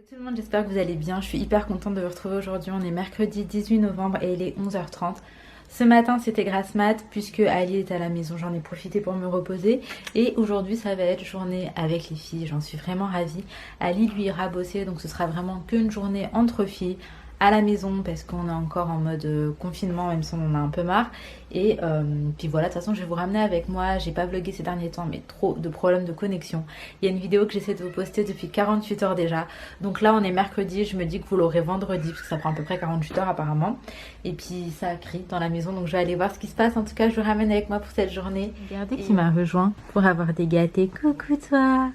Tout le monde, j'espère que vous allez bien. Je suis hyper contente de vous retrouver aujourd'hui. On est mercredi 18 novembre et il est 11h30. Ce matin c'était grasse mat puisque Ali est à la maison, j'en ai profité pour me reposer. Et aujourd'hui ça va être journée avec les filles, j'en suis vraiment ravie. Ali lui ira bosser, donc ce sera vraiment qu'une journée entre filles à la maison parce qu'on est encore en mode confinement, même si on en a un peu marre. Et puis voilà, de toute façon je vais vous ramener avec moi. J'ai pas vlogué ces derniers temps mais trop de problèmes de connexion. Il y a une vidéo que j'essaie de vous poster depuis 48 heures déjà. Donc là on est mercredi, je me dis que vous l'aurez vendredi parce que ça prend à peu près 48 heures apparemment. Et puis ça crie dans la maison, donc je vais aller voir ce qui se passe. En tout cas je vous ramène avec moi pour cette journée. Regardez qui m'a rejoint pour avoir des gâtés. Coucou toi.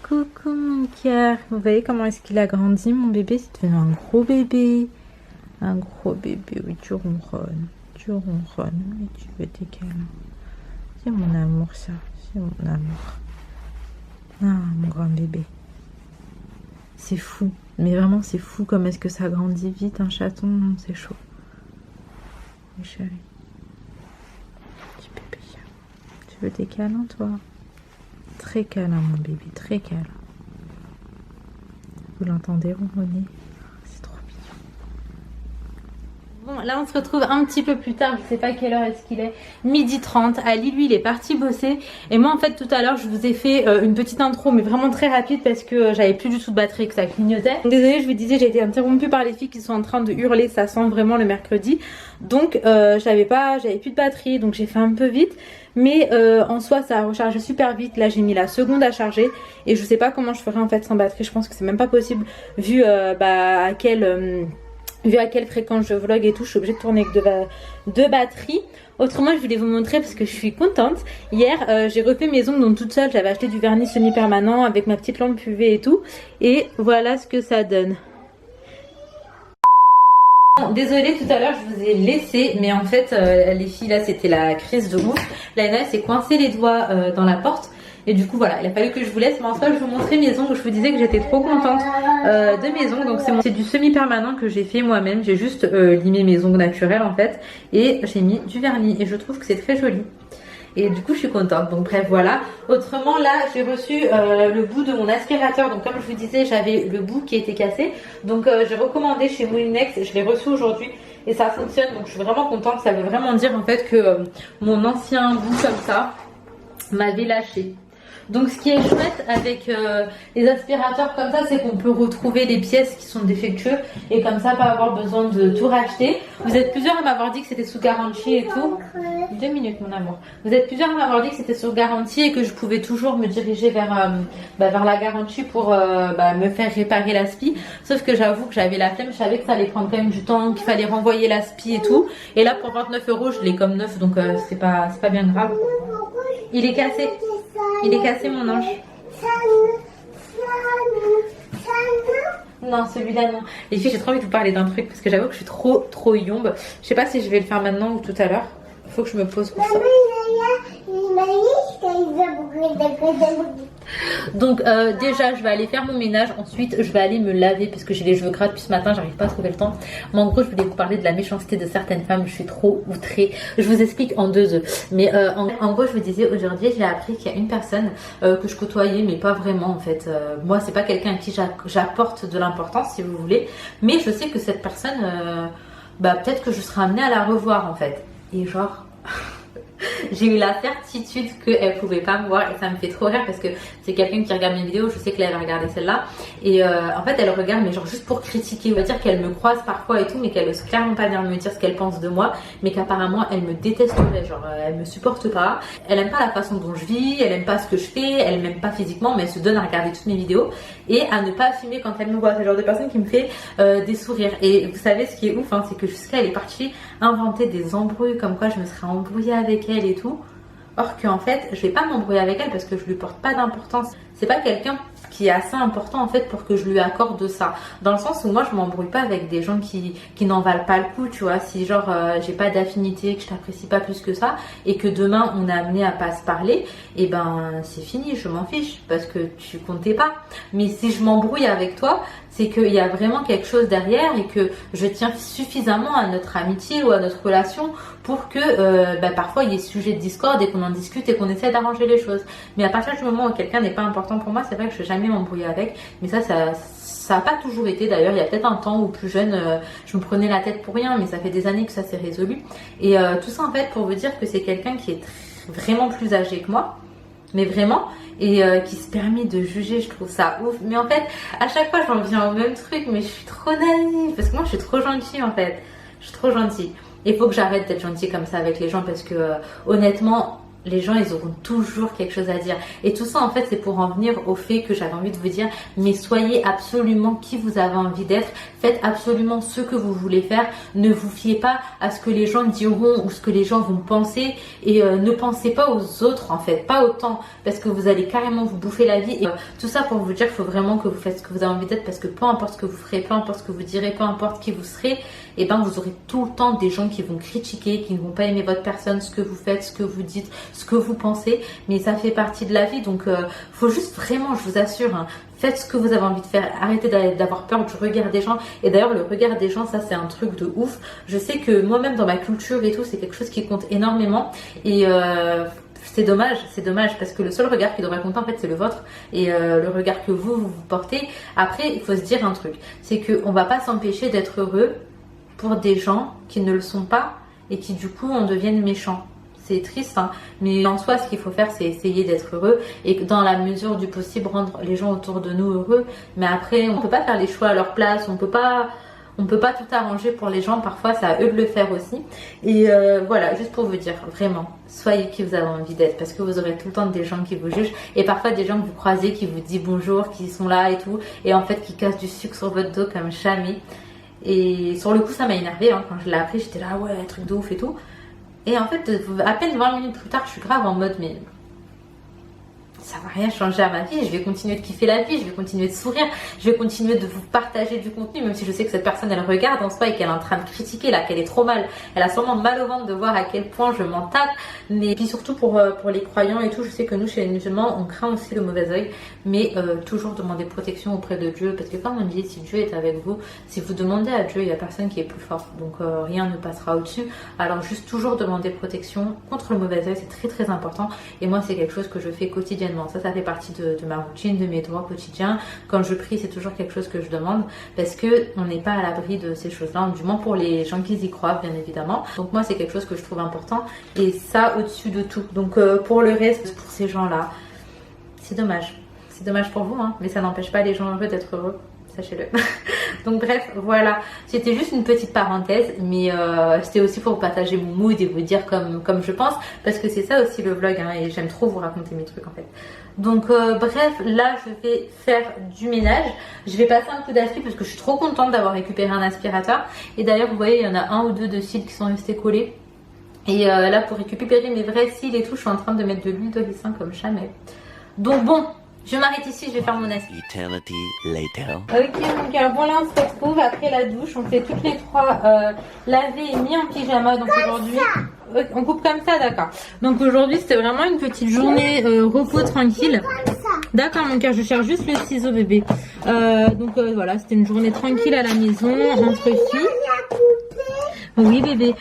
Coucou mon cœur. Vous voyez comment est-ce qu'il a grandi mon bébé? C'est devenu un gros bébé. Un gros bébé. Oui, tu ronronnes. Tu ronronnes. Oui, tu veux tes câlins. C'est mon amour ça. C'est mon amour. Ah mon grand bébé. C'est fou. Mais vraiment c'est fou comme est-ce que ça grandit vite un chaton. C'est chaud. Oui chérie. Petit bébé. Tu veux tes câlins toi? Très câlin mon bébé, très câlin. Vous l'entendez ronronner? C'est trop mignon. Bon, là on se retrouve un petit peu plus tard, je sais pas quelle heure est-ce qu'il est, 12h30. Ali lui il est parti bosser. Et moi en fait tout à l'heure je vous ai fait une petite intro mais vraiment très rapide parce que j'avais plus du tout de batterie, que ça clignotait. Désolée, je vous disais, j'ai été interrompue par les filles qui sont en train de hurler, ça sent vraiment le mercredi. Donc j'avais plus de batterie, donc j'ai fait un peu vite. Mais en soi ça a rechargé super vite. Là j'ai mis la seconde à charger et je sais pas comment je ferais en fait sans batterie. Je pense que c'est même pas possible vu à quelle fréquence je vlog et tout. Je suis obligée de tourner avec deux batteries. Autrement je voulais vous montrer parce que je suis contente. Hier j'ai refait mes ongles donc toute seule. J'avais acheté du vernis semi-permanent avec ma petite lampe UV et tout. Et voilà ce que ça donne. Désolée, tout à l'heure je vous ai laissé, mais en fait les filles là c'était la crise de ouf. Laina s'est coincé les doigts dans la porte et du coup voilà, il a fallu que je vous laisse. Mais en soi je vous montrais mes ongles, je vous disais que j'étais trop contente de mes ongles. Donc c'est du semi-permanent que j'ai fait moi-même, j'ai juste limé mes ongles naturels en fait et j'ai mis du vernis et je trouve que c'est très joli. Et du coup je suis contente, donc bref voilà. Autrement là j'ai reçu le bout de mon aspirateur. Donc comme je vous disais j'avais le bout qui était cassé. Donc j'ai recommandé chez Moulinex, je l'ai reçu aujourd'hui et ça fonctionne. Donc je suis vraiment contente, ça veut vraiment dire en fait que mon ancien bout comme ça m'avait lâché. Donc ce qui est chouette avec les aspirateurs comme ça, c'est qu'on peut retrouver les pièces qui sont défectueuses et comme ça pas avoir besoin de tout racheter. Vous êtes plusieurs à m'avoir dit que c'était sous garantie et tout. 2 minutes mon amour. Vous êtes plusieurs à m'avoir dit que c'était sous garantie et que je pouvais toujours me diriger vers la garantie pour me faire réparer l'aspi. Sauf que j'avoue que j'avais la flemme, je savais que ça allait prendre quand même du temps, qu'il fallait renvoyer l'aspi et tout. Et là pour 29 €, je l'ai comme neuf, donc c'est pas bien grave. Il est cassé. Il est cassé mon ange. Non, celui-là non. Les filles, j'ai trop envie de vous parler d'un truc parce que j'avoue que je suis trop yombe. Je sais pas si je vais le faire maintenant ou tout à l'heure. Faut que je me pose pour ça. Donc déjà je vais aller faire mon ménage, ensuite je vais aller me laver parce que j'ai les cheveux gras depuis ce matin, j'arrive pas à trouver le temps. Mais en gros je voulais vous parler de la méchanceté de certaines femmes, je suis trop outrée. Je vous explique en deux œufs. Mais en gros je vous disais aujourd'hui j'ai appris qu'il y a une personne que je côtoyais mais pas vraiment en fait. Moi c'est pas quelqu'un à qui j'apporte de l'importance si vous voulez. Mais je sais que cette personne, peut-être que je serai amenée à la revoir en fait. Et genre... j'ai eu la certitude qu'elle pouvait pas me voir et ça me fait trop rire parce que c'est quelqu'un qui regarde mes vidéos, je sais qu'elle va regarder celle-là et en fait elle regarde mais genre juste pour critiquer, on va dire qu'elle me croise parfois et tout mais qu'elle ose clairement pas venir me dire ce qu'elle pense de moi, mais qu'apparemment elle me détesterait, genre elle me supporte pas, elle aime pas la façon dont je vis, elle aime pas ce que je fais, elle m'aime pas physiquement mais elle se donne à regarder toutes mes vidéos et à ne pas filmer quand elle me voit. C'est le genre de personne qui me fait des sourires. Et vous savez ce qui est ouf hein, c'est que jusqu'à elle est partie inventer des embrouilles comme quoi je me serais embrouillée avec elle et tout. Or qu'en fait je vais pas m'embrouiller avec elle parce que je lui porte pas d'importance. C'est pas quelqu'un qui est assez important en fait pour que je lui accorde ça. Dans le sens où moi je m'embrouille pas avec des gens qui n'en valent pas le coup, tu vois. Si genre j'ai pas d'affinité, que je t'apprécie pas plus que ça et que demain on est amené à pas se parler, et c'est fini, je m'en fiche parce que tu comptais pas. Mais si je m'embrouille avec toi, c'est qu'il y a vraiment quelque chose derrière et que je tiens suffisamment à notre amitié ou à notre relation pour que parfois il y ait sujet de discorde et qu'on en discute et qu'on essaie d'arranger les choses. Mais à partir du moment où quelqu'un n'est pas important pour moi, c'est vrai que je vais jamais m'embrouiller avec. Mais ça a pas toujours été d'ailleurs. Il y a peut-être un temps où plus jeune, je me prenais la tête pour rien, mais ça fait des années que ça s'est résolu. Et tout ça en fait pour vous dire que c'est quelqu'un qui est vraiment plus âgé que moi, mais vraiment, et qui se permet de juger. Je trouve ça ouf. Mais en fait, à chaque fois j'en viens au même truc, mais je suis trop naïve parce que moi je suis trop gentille en fait. Je suis trop gentille. Il faut que j'arrête d'être gentille comme ça avec les gens parce que honnêtement, les gens ils auront toujours quelque chose à dire. Et tout ça en fait c'est pour en venir au fait que j'avais envie de vous dire, mais soyez absolument qui vous avez envie d'être. Faites absolument ce que vous voulez faire. Ne vous fiez pas à ce que les gens diront ou ce que les gens vont penser. Et ne pensez pas aux autres en fait, pas autant, parce que vous allez carrément vous bouffer la vie. Et tout ça pour vous dire qu'il faut vraiment que vous faites ce que vous avez envie d'être, parce que peu importe ce que vous ferez, peu importe ce que vous direz, peu importe qui vous serez, et ben vous aurez tout le temps des gens qui vont critiquer, qui ne vont pas aimer votre personne, ce que vous faites, ce que vous dites, ce que vous pensez, mais ça fait partie de la vie. Donc faut juste vraiment, je vous assure, hein, faites ce que vous avez envie de faire. Arrêtez d'avoir peur du regard des gens. Et d'ailleurs le regard des gens, ça c'est un truc de ouf. Je sais que moi-même dans ma culture et tout, c'est quelque chose qui compte énormément. Et c'est dommage parce que le seul regard qui devrait compter en fait c'est le vôtre et le regard que vous portez. Après il faut se dire un truc, c'est qu'on va pas s'empêcher d'être heureux pour des gens qui ne le sont pas et qui du coup en deviennent méchants. C'est triste, hein, mais en soi ce qu'il faut faire c'est essayer d'être heureux et dans la mesure du possible rendre les gens autour de nous heureux. Mais après on peut pas faire les choix à leur place, on peut pas tout arranger pour les gens, parfois c'est à eux de le faire aussi. Et voilà, juste pour vous dire, vraiment, soyez qui vous avez envie d'être, parce que vous aurez tout le temps des gens qui vous jugent, et parfois des gens que vous croisez, qui vous disent bonjour, qui sont là et tout, et en fait qui cassent du sucre sur votre dos comme jamais. Et sur le coup ça m'a énervé, hein. Quand je l'ai appris j'étais là, ouais, truc de ouf et tout. Et en fait, à peine 20 minutes plus tard, je suis grave en mode, mais ça va rien changer à ma vie, je vais continuer de kiffer la vie, je vais continuer de sourire, je vais continuer de vous partager du contenu, même si je sais que cette personne elle regarde en soi et qu'elle est en train de critiquer là, qu'elle est trop mal, elle a sûrement mal au ventre de voir à quel point je m'en tape. Mais puis surtout pour les croyants et tout, je sais que nous chez les musulmans on craint aussi le mauvais oeil, mais toujours demander protection auprès de Dieu, parce que comme on dit, si Dieu est avec vous, si vous demandez à Dieu, il n'y a personne qui est plus fort, donc rien ne passera au-dessus. Alors juste toujours demander protection contre le mauvais oeil, c'est très très important, et moi c'est quelque chose que je fais quotidiennement. Ça fait partie de ma routine, de mes droits quotidiens. Quand je prie, c'est toujours quelque chose que je demande, parce que on n'est pas à l'abri de ces choses-là, du moins pour les gens qui y croient, bien évidemment. Donc moi, c'est quelque chose que je trouve important, et ça au-dessus de tout. Donc pour le reste, pour ces gens-là, c'est dommage. C'est dommage pour vous, hein, mais ça n'empêche pas les gens heureux d'être heureux. Sachez-le. Donc bref, voilà, c'était juste une petite parenthèse, mais c'était aussi pour partager mon mood et vous dire comme je pense, parce que c'est ça aussi le vlog, hein, et j'aime trop vous raconter mes trucs en fait. Donc bref, là je vais faire du ménage, je vais passer un coup d'aspi parce que je suis trop contente d'avoir récupéré un aspirateur. Et d'ailleurs vous voyez, il y en a un ou deux de cils qui sont restés collés. Et là pour récupérer mes vrais cils et tout, je suis en train de mettre de l'huile de ricin comme jamais. Donc bon, je m'arrête ici, je vais faire mon assiette. Eternity later. Ok, donc alors bon là on se retrouve après la douche, on fait toutes les trois laver et mis en pyjama. Donc aujourd'hui, on coupe comme ça, d'accord. Donc aujourd'hui c'était vraiment une petite journée repos tranquille. D'accord mon cœur, je cherche juste le ciseau bébé. Donc voilà, c'était une journée tranquille à la maison, entre filles. Oui bébé.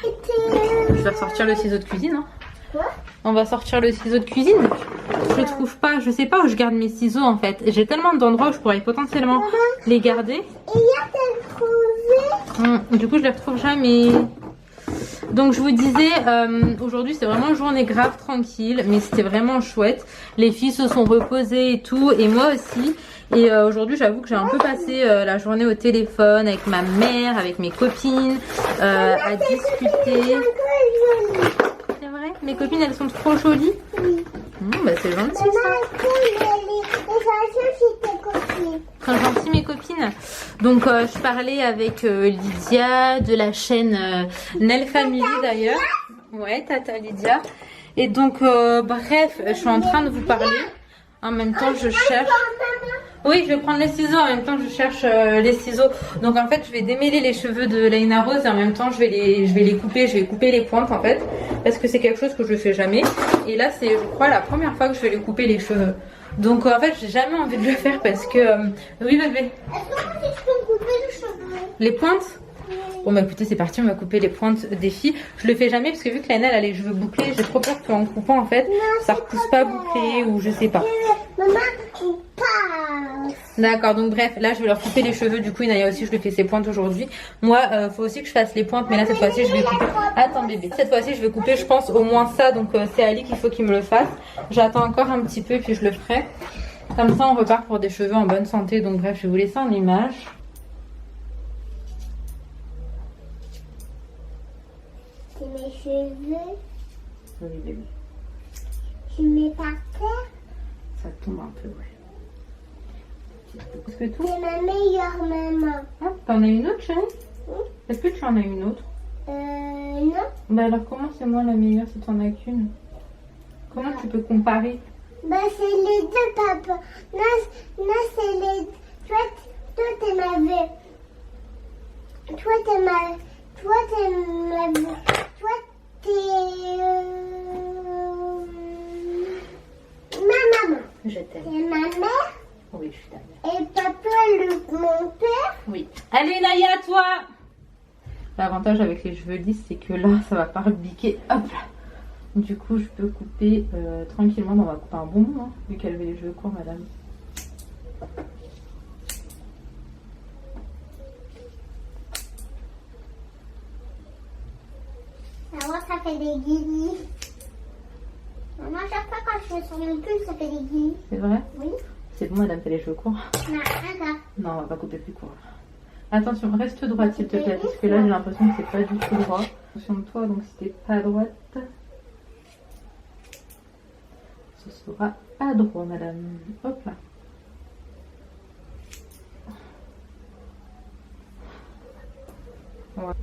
Je vais ressortir le ciseau de cuisine, hein. On va sortir le ciseau de cuisine. Je trouve pas, je sais pas où je garde mes ciseaux en fait. J'ai tellement d'endroits où je pourrais potentiellement les garder. Du coup je les retrouve jamais. Donc je vous disais, aujourd'hui c'est vraiment une journée grave tranquille, mais c'était vraiment chouette. Les filles se sont reposées et tout, et moi aussi. Et aujourd'hui j'avoue que j'ai un peu passé la journée au téléphone avec ma mère, avec mes copines, à discuter. C'est vrai? Mes copines elles sont trop jolies. Bah c'est gentil ça. Quand gentil mes copines. Donc je parlais avec Lydia de la chaîne Nel Family d'ailleurs. Ouais, tata Lydia. Et donc bref, je suis en train de vous parler. En même temps je cherche. Oui, je vais prendre les ciseaux, en même temps je cherche les ciseaux. Donc en fait je vais démêler les cheveux de Laina Rose et en même temps je vais les couper, je vais couper les pointes en fait. Parce que c'est quelque chose que je fais jamais. Et là c'est je crois la première fois que je vais les couper les cheveux. Donc en fait j'ai jamais envie de le faire parce que... Oui bébé. Est-ce que tu peux couper les cheveux? Les pointes? Bon bah écoutez c'est parti, on va couper les pointes des filles. Je le fais jamais parce que vu que Laina elle a les cheveux bouclés, j'ai trop peur qu'en coupant en fait ça repousse pas bouclé ou je sais pas. Maman coupe pas. D'accord, donc bref, là je vais leur couper les cheveux. Du coup, Inaya aussi, je lui fais ses pointes aujourd'hui. Moi, faut aussi que je fasse les pointes, mais là cette fois-ci, je vais couper. Attends, bébé. Cette fois-ci, je vais couper, je pense, au moins ça. Donc, c'est Ali qu'il faut qu'il me le fasse. J'attends encore un petit peu, puis je le ferai. Comme ça, on repart pour des cheveux en bonne santé. Donc, bref, je vais vous laisser en image. C'est mes cheveux. Oui, bébé. Je mets par terre. Ça tombe un peu, ouais. Est-ce que tout? C'est ma meilleure maman. Ah, t'en as une autre, chérie? Oui. Est-ce que tu en as une autre? Non. Bah alors, comment c'est moi la meilleure si t'en as qu'une? Comment tu peux comparer? Bah, c'est les deux, papa. Non, c'est les... Toi, t'es ma vie. Toi, t'es ma... Toi, t'es ma... Toi, t'es... ma maman. Je t'aime. C'est ma mère. Oui, je suis ta mère. Et papa, mon père. Oui. Allez, Naya, toi! L'avantage avec les cheveux lisses, c'est que là, ça va pas rebiquer. Hop là! Du coup, je peux couper tranquillement. Bon, on va couper un bon moment, hein, vu qu'elle avait les cheveux courts, madame. Moi, ça fait des guillis. Maman, chaque fois quand je fais sur mon pull, ça fait des guillis. C'est vrai? Oui. C'est bon, madame, t'as les cheveux courts? Non, regarde. Non, on va pas couper plus court. Attention, reste droite, s'il te plaît, parce que là, j'ai l'impression que c'est pas du tout droit. Attention de toi, donc si t'es pas à droite, ce sera à droit, madame. Hop là. Voilà.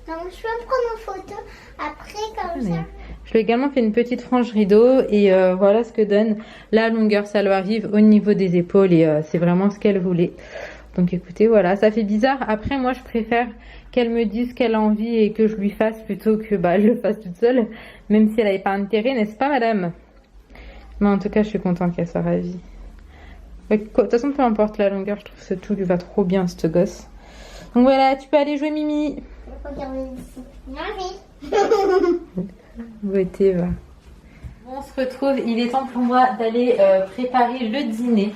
Donc, je peux prendre une photo après comme ça. Je lui ai également fait une petite frange rideau et voilà ce que donne la longueur. Ça lui arrive au niveau des épaules et c'est vraiment ce qu'elle voulait. Donc écoutez, voilà, ça fait bizarre. Après, moi, je préfère qu'elle me dise qu'elle a envie et que je lui fasse plutôt que je le fasse toute seule. Même si elle n'avait pas intérêt, n'est-ce pas, madame? Mais en tout cas, je suis contente qu'elle soit ravie. De toute façon, peu importe la longueur, je trouve que tout lui va trop bien, ce gosse. Donc voilà, tu peux aller jouer, Mimi. Regardez ici. Oui. Beauté, va. On se retrouve, il est temps pour moi d'aller préparer le dîner.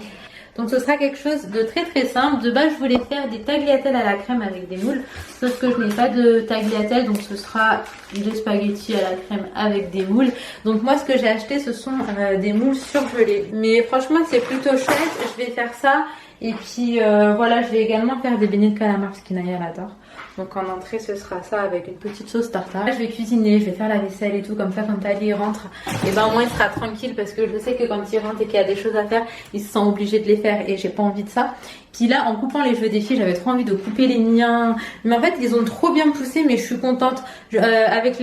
Donc ce sera quelque chose de très très simple. De base, je voulais faire des tagliatelles à la crème avec des moules. Sauf que je n'ai pas de tagliatelles, donc ce sera des spaghettis à la crème avec des moules. Donc moi, ce que j'ai acheté, ce sont des moules surgelés. Mais franchement, c'est plutôt chouette. Je vais faire ça. Et puis voilà, je vais également faire des beignets de calamar parce qu'Inaya l'adore. Donc en entrée, ce sera ça avec une petite sauce tartare. Je vais cuisiner, je vais faire la vaisselle et tout. Comme ça, quand Ali rentre, et ben au moins il sera tranquille. Parce que je sais que quand il rentre et qu'il y a des choses à faire, il se sent obligé de les faire. Et j'ai pas envie de ça. Puis là, en coupant les cheveux des filles, j'avais trop envie de couper les miens. Mais en fait, ils ont trop bien poussé, mais je suis contente. Avec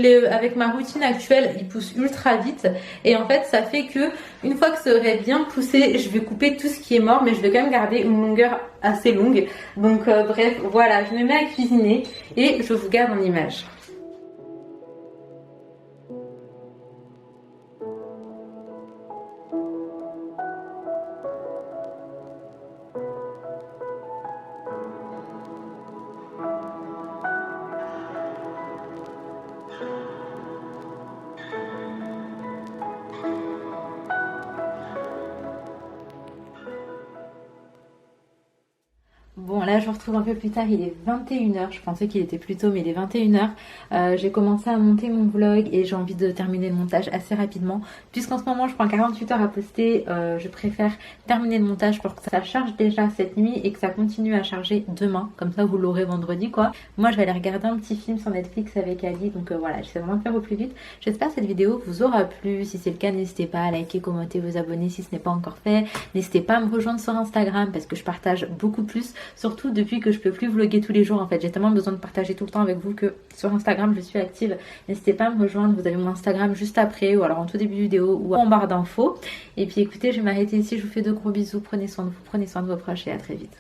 ma routine actuelle, ils poussent ultra vite. Et en fait, ça fait que une fois que ça aurait bien poussé, je vais couper tout ce qui est mort, mais je vais quand même garder une longueur assez longue. Donc bref, voilà, je me mets à cuisiner et je vous garde en image. Bon, là je vous retrouve un peu plus tard, il est 21h, je pensais qu'il était plus tôt mais il est 21h. J'ai commencé à monter mon vlog et j'ai envie de terminer le montage assez rapidement. Puisqu'en ce moment je prends 48 heures à poster, je préfère terminer le montage pour que ça charge déjà cette nuit et que ça continue à charger demain. Comme ça vous l'aurez vendredi quoi. Moi je vais aller regarder un petit film sur Netflix avec Ali, donc voilà, j'essaie vraiment de faire au plus vite. J'espère que cette vidéo vous aura plu, si c'est le cas n'hésitez pas à liker, commenter, vous abonner si ce n'est pas encore fait. N'hésitez pas à me rejoindre sur Instagram parce que je partage beaucoup plus. Surtout depuis que je peux plus vlogger tous les jours en fait, j'ai tellement besoin de partager tout le temps avec vous que sur Instagram je suis active. N'hésitez pas à me rejoindre, vous avez mon Instagram juste après ou alors en tout début de vidéo ou en barre d'infos. Et puis écoutez, je vais m'arrêter ici, je vous fais de gros bisous, prenez soin de vous, prenez soin de vos proches et à très vite.